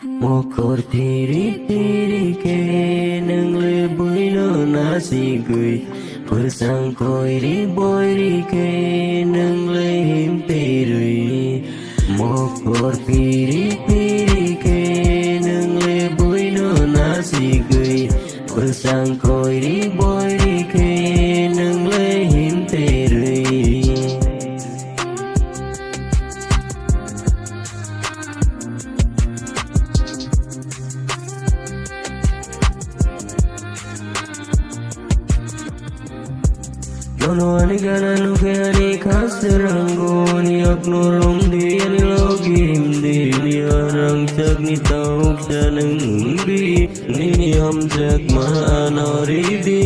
một cột tiri ke nâng lê bụi nó nasi gửi bữa sang coi đi bôi đi ke nâng lê hiểm tê rùi một cột tiri ke nâng lê bụi nó nasi gửi bữa sang coi đi bôi đi ke nâng lê hiểm tê rùi Nono ani kana nuke ani kasrango ni aknolong di ani logim di ni arang cak ni tauk janang di ni ham cak ma anori di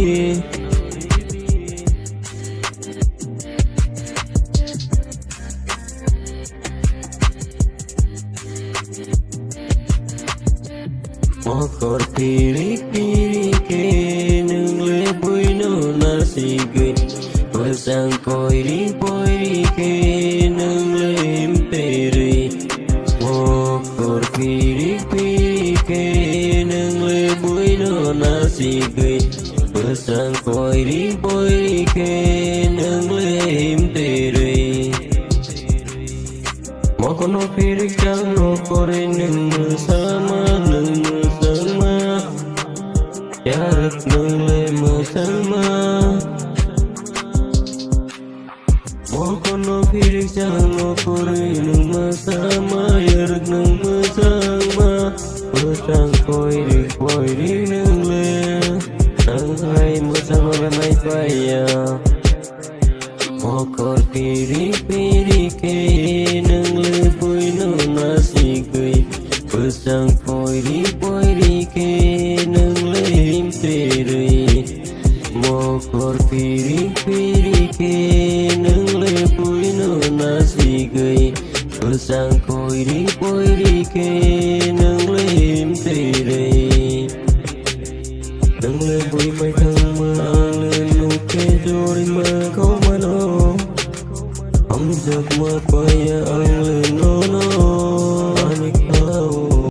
mokor piri ke nung le bui no nasi gui sang coi đi bôi đi ke nâng lên peri một cột piri ke nâng lên bụi nó nasi gửi sang coi đi bôi đi ke nâng lên peri một con nó piri trắng nó coi nâng sama yarak nâng lên sama Mokono pirik jango kore nung masama yarak nung masama Petang koi di nung le Nang hai masama ramai paya Mokor pirik ke nung le pui no nasi gui Petang koi di ke nung le imperi Mokor pirik ke nung bụi nó nasi gửi bữa sang coi đi bôi đi ke nâng lên tê đây nâng lên bụi mây thăng mơ lên nụ kê cho đi mơ không mà nó ông giấc mơ quay ăn lên